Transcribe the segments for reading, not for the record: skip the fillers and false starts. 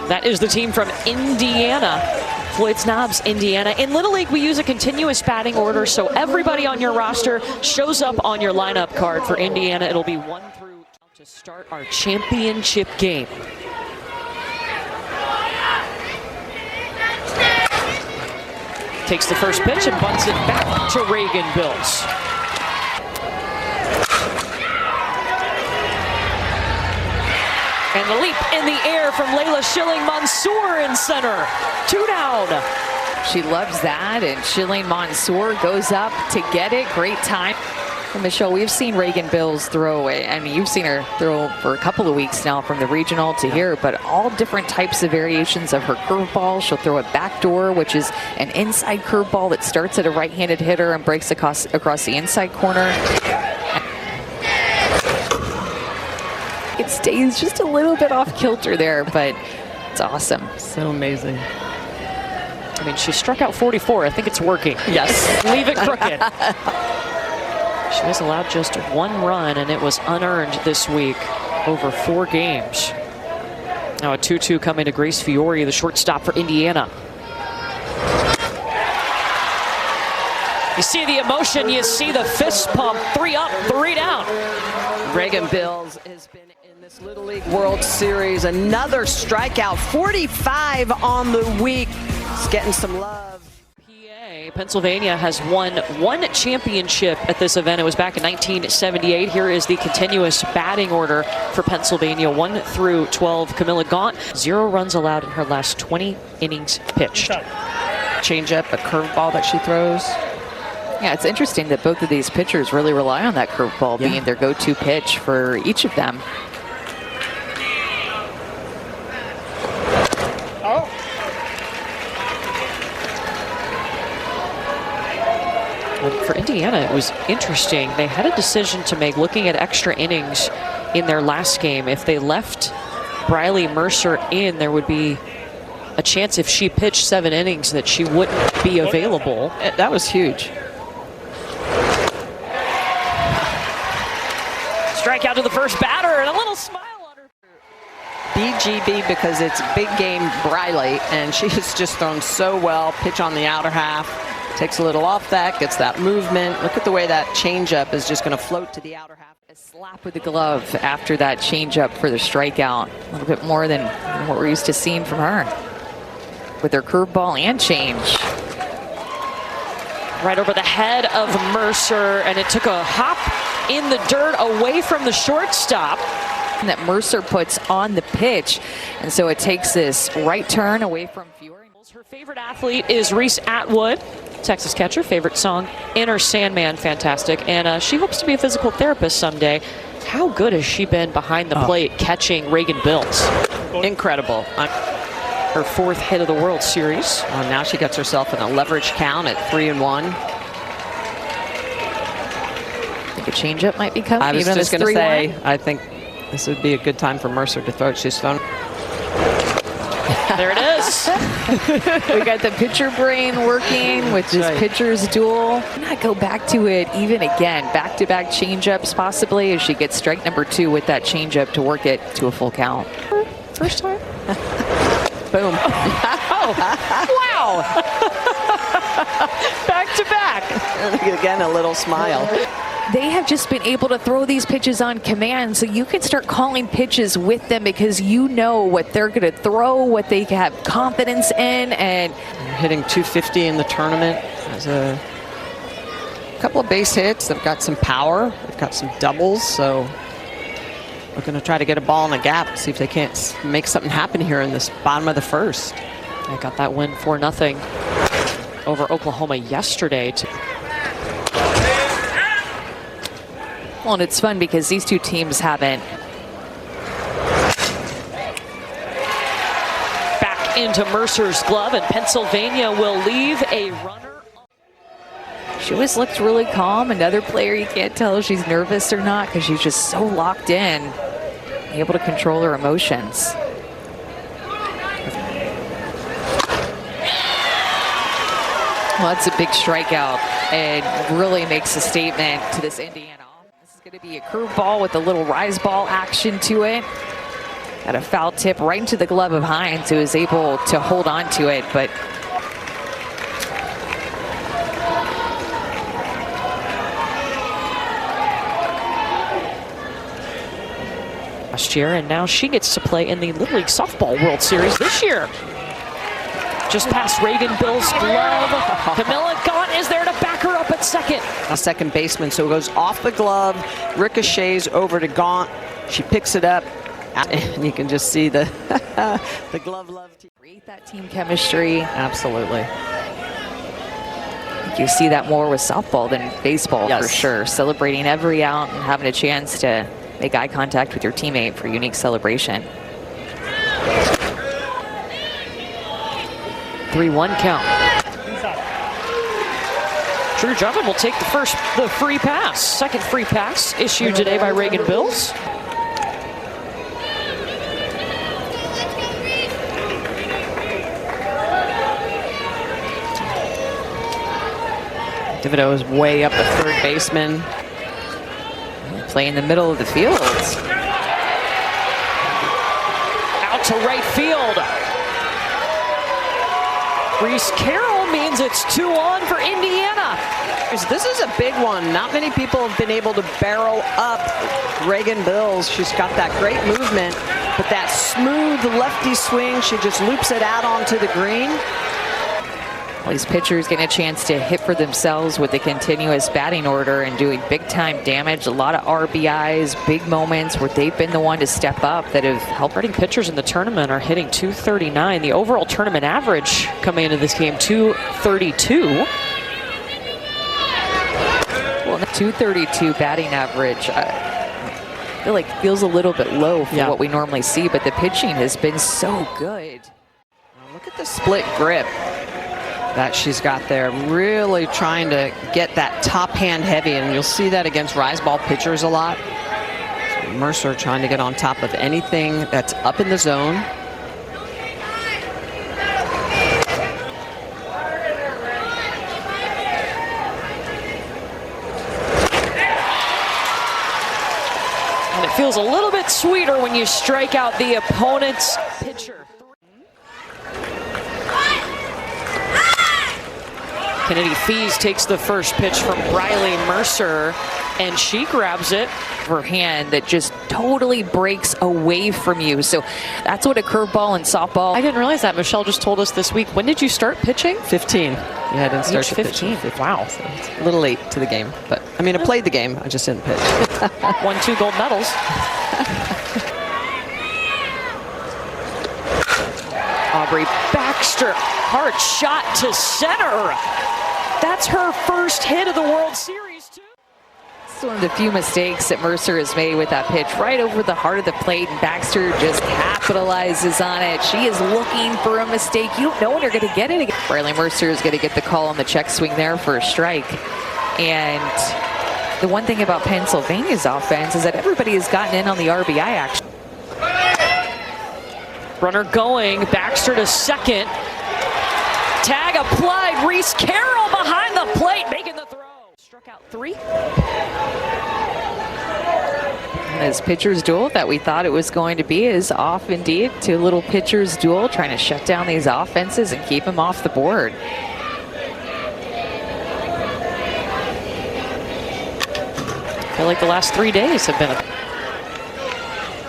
That is the team from Indiana. Floyds, Indiana. In Little League, we use a continuous batting order, so everybody on your roster shows up on your lineup card. For Indiana, it'll be 1 through to start our championship game. Takes the first pitch and bunts it back to Reagan Bills. And the leap in the air from Layla Schilling Mansour in center. 2 down. She loves that, and Schilling Mansour goes up to get it. Great time. And Michelle, we've seen Reagan Bills throw away. I mean, you've seen her throw for a couple of weeks now from the regional to here, but all different types of variations of her curveball. She'll throw a backdoor, which is an inside curveball that starts at a right-handed hitter and breaks across the inside corner. It stays just a little bit off kilter there, but it's awesome. So amazing. I mean, she struck out 44. I think it's working. Yes. Leave it crooked. She has allowed just 1 run, and it was unearned this week over 4 games. Now a 2-2 coming to Grace Fiore, the shortstop for Indiana. You see the emotion, you see the fist pump. 3 up, 3 down. Reagan Bills has been in this Little League World Series. Another strikeout, 45 on the week. It's getting some love. Pennsylvania has won 1 championship at this event. It was back in 1978. Here is the continuous batting order for Pennsylvania, 1 through 12. Camilla Gaunt, 0 runs allowed in her last 20 innings pitched. Change-up, a curveball that she throws. Yeah, it's interesting that both of these pitchers really rely on that curveball being their go-to pitch for each of them. For Indiana, it was interesting. They had a decision to make looking at extra innings in their last game. If they left Briley Mercer in, there would be a chance if she pitched 7 innings that she wouldn't be available. That was huge. Strikeout to the first batter and a little smile on her. BGB because it's big game Briley, and she has just thrown so well. Pitch on the outer half. Takes a little off that, gets that movement. Look at the way that changeup is just going to float to the outer half. A slap with the glove after that changeup for the strikeout. A little bit more than what we're used to seeing from her with her curveball and change. Right over the head of Mercer, and it took a hop in the dirt away from the shortstop. That Mercer puts on the pitch, and so it takes this right turn away from Fiore. Her favorite athlete is Reese Atwood, Texas catcher. Favorite song, Inner Sandman, fantastic. And she hopes to be a physical therapist someday. How good has she been behind the plate catching Reagan Bills? Incredible. Her 4th hit of the World Series. Now she gets herself in a leverage count at 3-1. I think a changeup might be coming. I was just going to say, I think this would be a good time for Mercer to throw it. She's thrown. There it is. We got the pitcher brain working with this pitcher's duel. Not go back to it even again. Back-to-back changeups possibly as she gets strike number 2 with that changeup to work it to a full count. First time? Boom. Oh, wow. Back-to-back. Again, a little smile. They have just been able to throw these pitches on command, so you can start calling pitches with them because you know what they're going to throw, what they have confidence in, and they're hitting 250 in the tournament. There's a couple of base hits. They've got some power. They've got some doubles, so we're going to try to get a ball in a gap, see if they can't make something happen here in this bottom of the first. They got that win 4-0 over Oklahoma yesterday. Well, and it's fun because these two teams haven't. Back into Mercer's glove, and Pennsylvania will leave a runner. She always looks really calm. Another player, you can't tell if she's nervous or not because she's just so locked in, able to control her emotions. Well, that's a big strikeout and really makes a statement to this Indiana. This is going to be a curveball with a little rise ball action to it. Got a foul tip right into the glove of Hines, who was able to hold on to it, but last year, and now she gets to play in the Little League Softball World Series this year. Just past Reagan Bill's glove. Camilla Gaunt is there to back her up at second. A second baseman, so it goes off the glove, ricochets over to Gaunt. She picks it up, and you can just see the the glove love. create that team chemistry. Absolutely. You see that more with softball than baseball, Yes. for sure. Celebrating every out and having a chance to make eye contact with your teammate for a unique celebration. 3-1 count. Drew Drummond will take the free pass. Second free pass issued today by Reagan Bills. Thibodeau is way up the third baseman. Play in the middle of the field. Out to right field. Reese Carroll means it's 2-on for Indiana. This is a big one. Not many people have been able to barrel up Reagan Bills. She's got that great movement, but that smooth lefty swing, she just loops it out onto the green. All these pitchers getting a chance to hit for themselves with the continuous batting order and doing big-time damage. A lot of RBIs, big moments where they've been the one to step up that have helped. Starting pitchers in the tournament are hitting 239. The overall tournament average coming into this game, 232. Well, 232 batting average. I feel like feels a little bit low for what we normally see, but the pitching has been so good. Now look at the split grip that she's got there, really trying to get that top hand heavy, and you'll see that against rise ball pitchers a lot. So Mercer trying to get on top of anything that's up in the zone. And it feels a little bit sweeter when you strike out the opponent's pitcher. Kennedy Fees takes the first pitch from Briley Mercer, and she grabs it. Her hand that just totally breaks away from you. So that's what a curveball and softball. I didn't realize that. Michelle just told us this week. When did you start pitching? 15. Yeah, I didn't start to 15. Wow. So it's a little late to the game, but I mean, I played the game. I just didn't pitch. Won 2 gold medals. Aubrey Baxter, hard shot to center. That's her first hit of the World Series, too. It's one of the few mistakes that Mercer has made with that pitch right over the heart of the plate, and Baxter just capitalizes on it. She is looking for a mistake. You don't know when you're going to get it again. Briley Mercer is going to get the call on the check swing there for a strike. And the one thing about Pennsylvania's offense is that everybody has gotten in on the RBI action. Runner going, Baxter to second. Tag applied, Reese Carroll behind the plate, making the throw. Struck out 3. This pitcher's duel that we thought it was going to be is off indeed to a little pitcher's duel, trying to shut down these offenses and keep them off the board. I feel like the last 3 days have been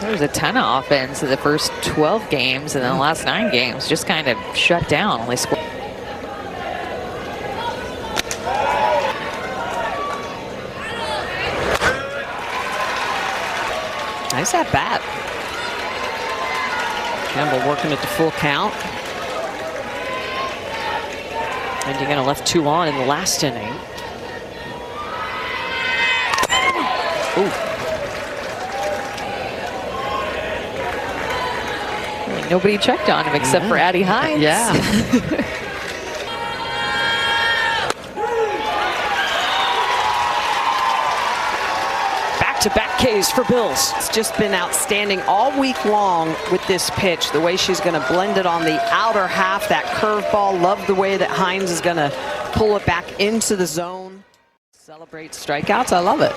There was a ton of offense in the first 12 games, and then the last 9 games just kind of shut down. Only scored. Nice at bat. Campbell working at the full count. And you're going to left 2 on in the last inning. Ooh. Nobody checked on him except for Addie Hines. Yeah. Back-to-back Ks for Bills. It's just been outstanding all week long with this pitch. The way she's going to blend it on the outer half, that curveball. Love the way that Hines is going to pull it back into the zone. Celebrate strikeouts. I love it.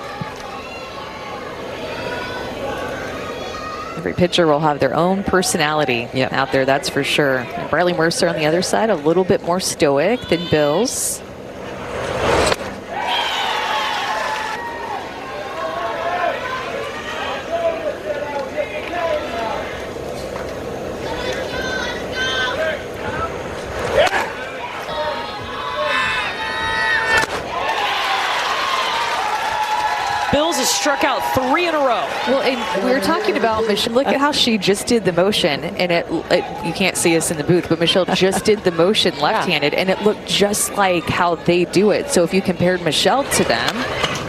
Every pitcher will have their own personality out there, that's for sure. And Bradley Mercer on the other side, a little bit more stoic than Bills. Bills has struck out 3 in a row. Well, and we were talking about Michelle. Look at how she just did the motion, and you can't see us in the booth, but Michelle just did the motion left-handed, and it looked just like how they do it. So if you compared Michelle to them,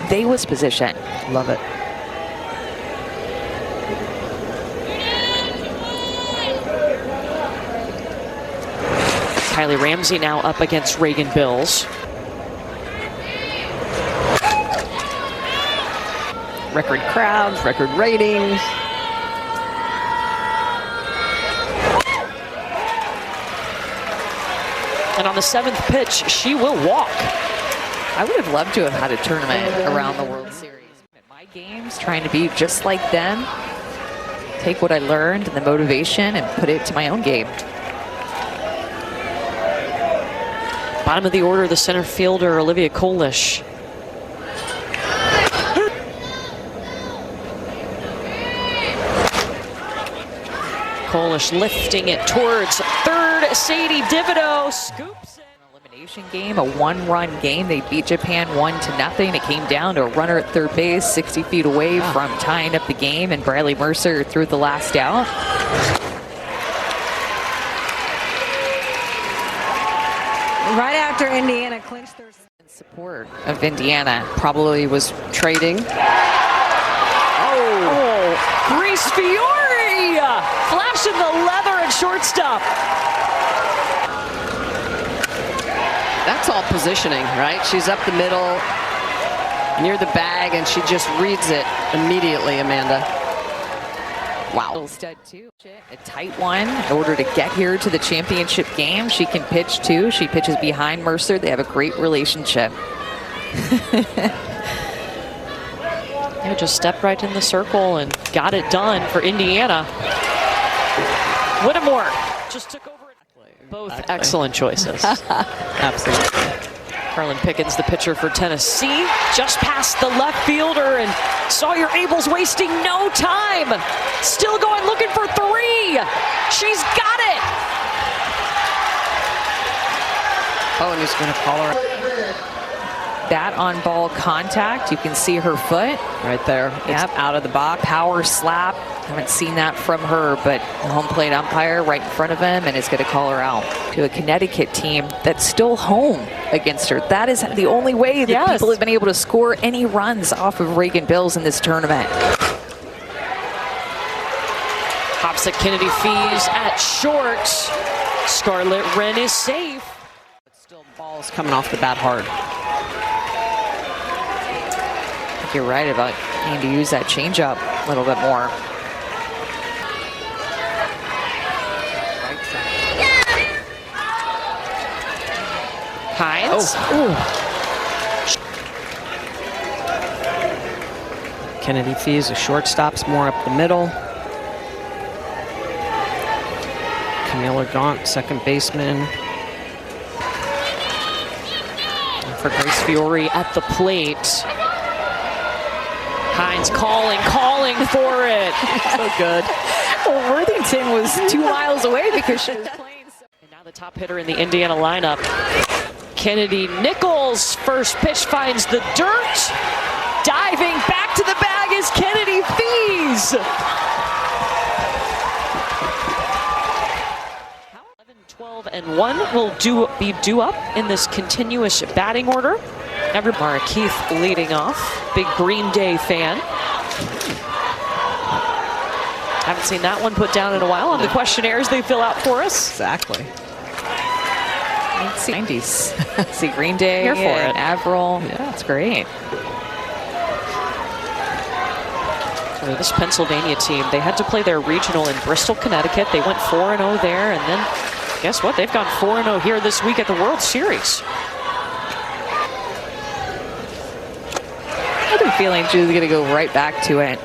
they was position. Love it. Kylie Ramsey now up against Reagan Bills. Record crowds, record ratings. And on the 7th pitch, she will walk. I would have loved to have had a tournament around the World Series. At my games, trying to be just like them, take what I learned and the motivation and put it to my own game. Bottom of the order, the center fielder, Olivia Kolish. Kolish lifting it towards third. Sadie Divido scoops it. Elimination game, a 1-run game. They beat Japan 1-0. It came down to a runner at third base, 60 feet away from tying up the game, and Bradley Mercer threw the last out. Right after Indiana clinched their support of Indiana. Probably was trading. Oh, Grace Fiore flashing the leather at shortstop. That's all positioning, right? She's up the middle, near the bag, and she just reads it immediately, Amanda. Wow. Stud too. A tight one in order to get here to the championship game. She can pitch too. She pitches behind Mercer. They have a great relationship. Yeah, just stepped right in the circle and got it done for Indiana. Whittemore just took over. Both excellent choices. Absolutely. Carlin Pickens, the pitcher for Tennessee, just past the left fielder, and Sawyer Abels wasting no time. Still going, looking for 3. She's got it. Oh, and he's going to call her. That on ball contact. You can see her foot. Right there. It's out of the box. Power slap. Haven't seen that from her, but the home plate umpire right in front of him and is going to call her out. To a Connecticut team that's still home against her. That is the only way that people have been able to score any runs off of Reagan Bills in this tournament. Hops at Kennedy Fees at short. Scarlett Wren is safe. But still, the ball's coming off the bat hard. I think you're right about needing to use that changeup a little bit more. Hines. Kennedy Fees, a shortstop's more up the middle. Camilla Gaunt, second baseman. And for Grace Fiore at the plate. Hines calling for it. So good. Well, Worthington was 2 miles away because she was playing. And now the top hitter in the Indiana lineup. Kennedy Nichols, first pitch finds the dirt. Diving back to the bag is Kennedy Fees. 11-12-1 will be due up in this continuous batting order. Mara Keith leading off. Big Green Day fan. Haven't seen that one put down in a while on the questionnaires they fill out for us. Exactly. 90s. See Green Day, Here for it. Avril. Yeah, it's great. So this Pennsylvania team, they had to play their regional in Bristol, Connecticut. They went 4-0 there, and then guess what? They've gone 4-0 here this week at the World Series. I had a feeling she was going to go right back to it.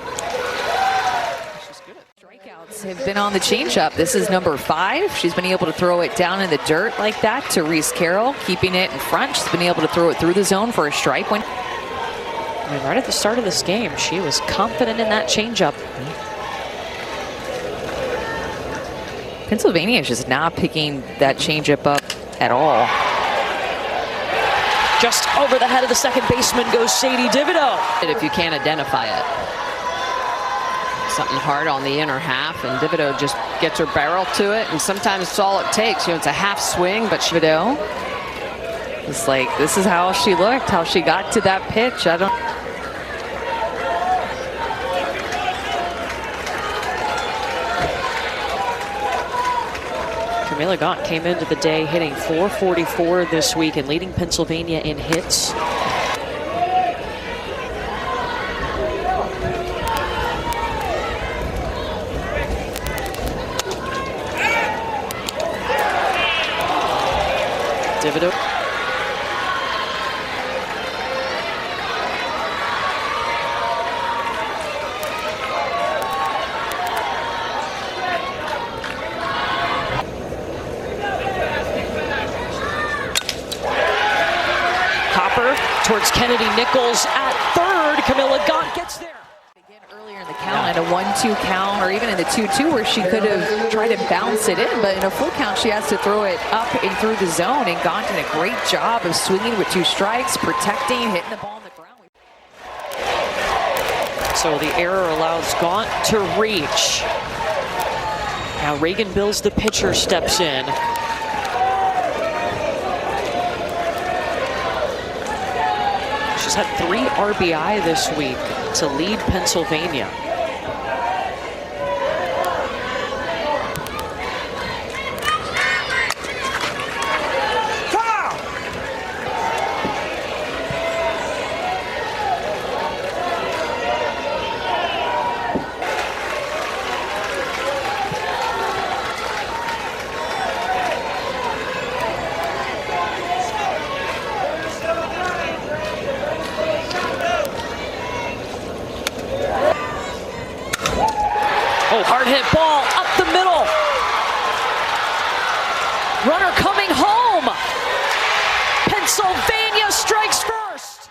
have been on the changeup. This is number 5. She's been able to throw it down in the dirt like that to Reese Carroll, keeping it in front. She's been able to throw it through the zone for a strike. I mean, right at the start of this game, she was confident in that changeup. Pennsylvania is just not picking that changeup up at all. Just over the head of the second baseman goes Sadie Divido. If you can't identify it. Something hard on the inner half, and Divido just gets her barrel to it, and sometimes it's all it takes. You know, it's a half swing, but Divido, it's like, this is how she looked, how she got to that pitch. I don't. Camila Gaunt came into the day hitting .444 this week and leading Pennsylvania in hits. Divido. Towards Kennedy Nichols at third. Camila Gaunt gets there. Again, earlier in the count, in a 1-2 count, or even in the 2-2, where she could have tried to bounce it in, but in a full count, she has to throw it up and through the zone. And Gaunt did a great job of swinging with 2 strikes, protecting, hitting the ball on the ground. So the error allows Gaunt to reach. Now Reagan Bills, the pitcher, steps in. She's had 3 RBI this week to lead Pennsylvania. Oh, hard hit ball up the middle. Runner coming home. Pennsylvania strikes first.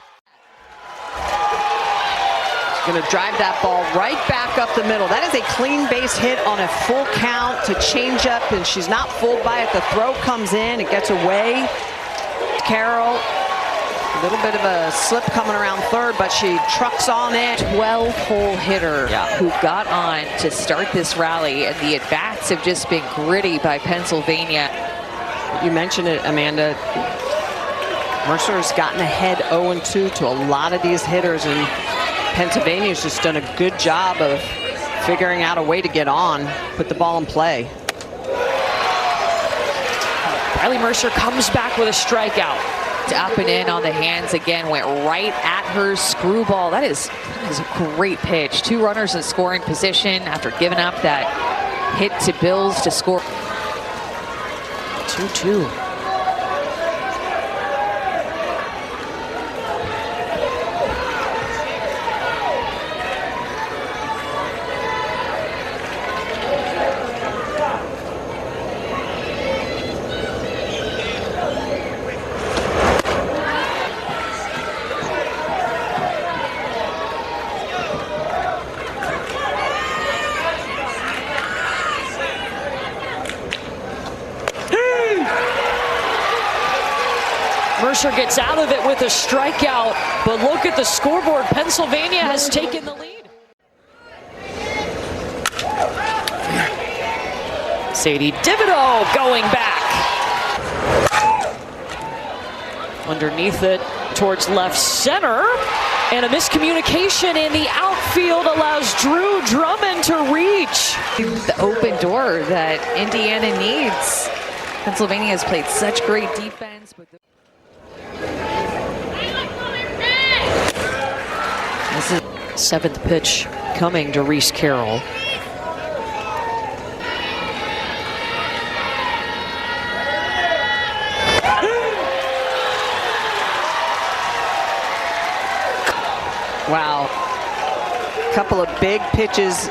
she's going to drive that ball right back up the middle. That is a clean base hit on a full count to change up, and she's not fooled by it. The throw comes in, it gets away. Carroll, a little bit of a slip coming around third, but she trucks on in. 12-hole hitter who got on to start this rally, and the at-bats have just been gritty by Pennsylvania. You mentioned it, Amanda. Mercer's gotten ahead 0-2 to a lot of these hitters, and Pennsylvania's just done a good job of figuring out a way to get on, put the ball in play. Riley Mercer comes back with a strikeout. Up and in on the hands again, went right at her screwball. That is a great pitch. 2 runners in scoring position after giving up that hit to Bills to score. 2-2. Mercer gets out of it with a strikeout, but look at the scoreboard. Pennsylvania has taken the lead. Sadie Divido going back. Underneath it towards left center, and a miscommunication in the outfield allows Drew Drummond to reach. The open door that Indiana needs. Pennsylvania has played such great defense. But this is 7th pitch coming to Reese Carroll. Wow. Couple of big pitches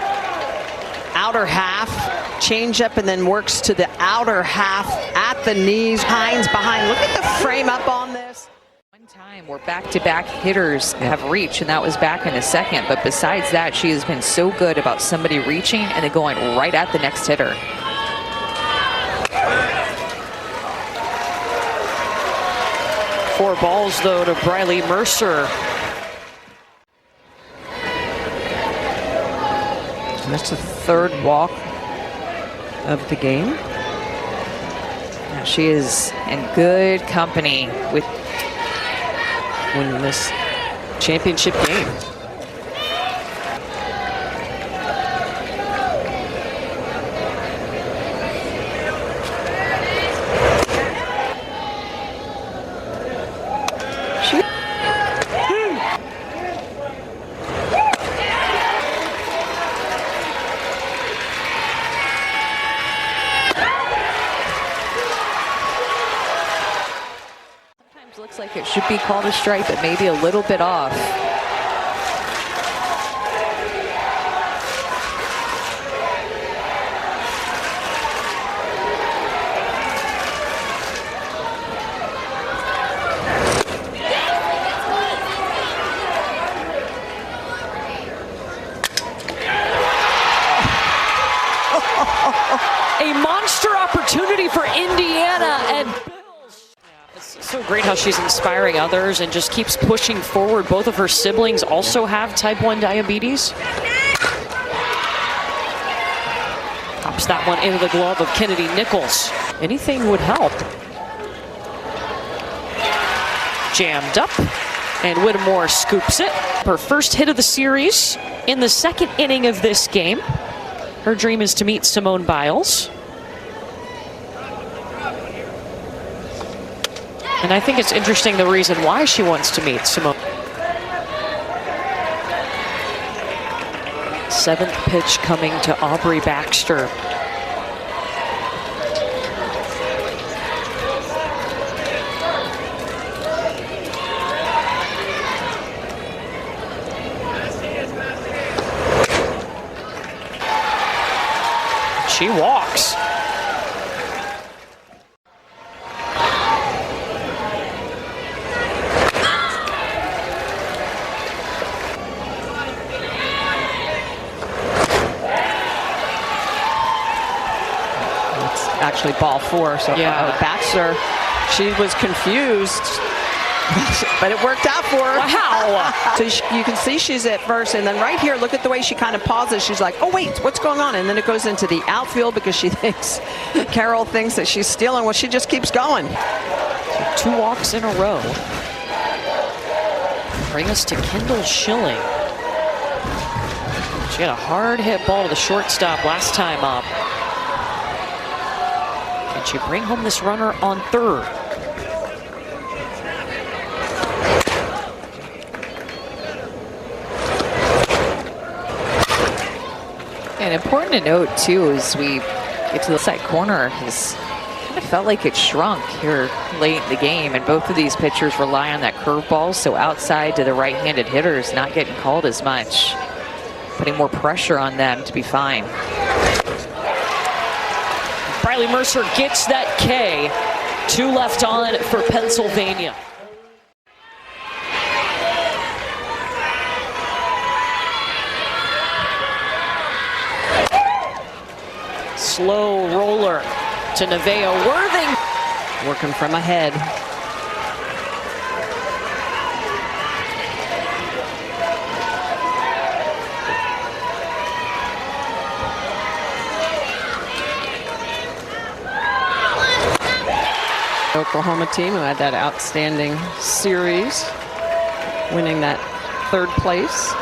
out outer half, change up, and then works to the outer half at the knees. Hines behind. Look at the frame up on this. One time where back-to-back hitters have reached, and that was back in the second. But besides that, she has been so good about somebody reaching and then going right at the next hitter. Four balls, though, to Briley Mercer. And that's the third walk of the game. Now she is in good company with Winning this championship game. looks like it should be called a strike, but maybe a little bit off. A monster opportunity for Indiana, and it's so great how she's inspiring others and just keeps pushing forward. Both of her siblings also have type 1 diabetes. Pops that one into the glove of Kennedy Nichols. Anything would help. Jammed up, and Whittemore scoops it. Her first hit of the series in the second inning of this game. Her dream is to meet Simone Biles. And I think it's interesting the reason why she wants to meet Simone. Seventh pitch coming to Aubrey Baxter. She walks. It's actually ball 4, so Yeah. Baxter, she was confused, but it worked out for her. Wow. So you can see she's at first, and then right here, look at the way she kind of pauses. She's like, oh, wait, what's going on? And then it goes into the outfield because she thinks, Carol thinks that she's stealing. Well, she just keeps going. 2 walks in a row. Bring us to Kendall Schilling. She had a hard hit ball to the shortstop last time up. Can she bring home this runner on third? And important to note, too, as we get to the side corner, has kind of felt like it shrunk here late in the game. And both of these pitchers rely on that curveball, so outside to the right-handed hitters not getting called as much, putting more pressure on them to be fine. Briley Mercer gets that K. 2 left on for Pennsylvania. Slow roller to Nevaeh Worthing. Working from ahead. Oklahoma team who had that outstanding series, winning that third place.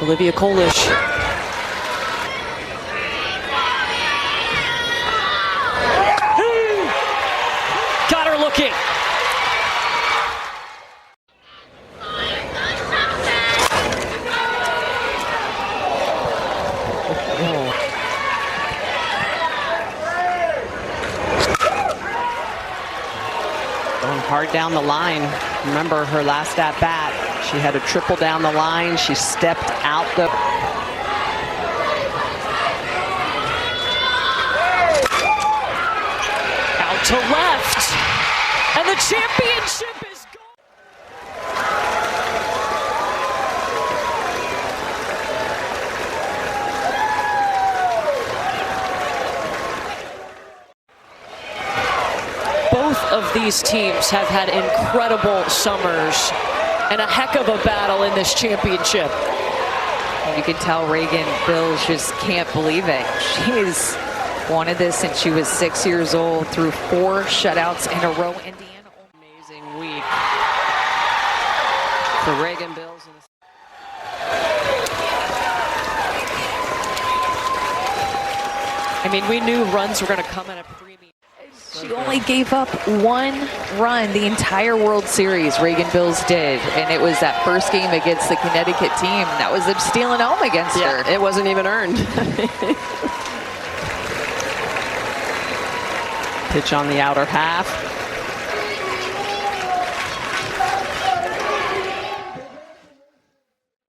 Olivia Kolish. Got her looking. Going hard down the line. Remember her last at bat, she had a triple down the line. She stepped out the... Out to left. And the championship is gone. Both of these teams have had incredible summers and a heck of a battle in this championship. You can tell Reagan Bills just can't believe it. She's wanted this since she was 6 years old, through 4 shutouts in a row. Indiana. Amazing week for Reagan Bills. I mean, we knew runs were going to come at a premium. She only gave up 1 run the entire World Series, Reagan Bills did. And it was that first game against the Connecticut team. That was them stealing home against her. It wasn't even earned. Pitch on the outer half.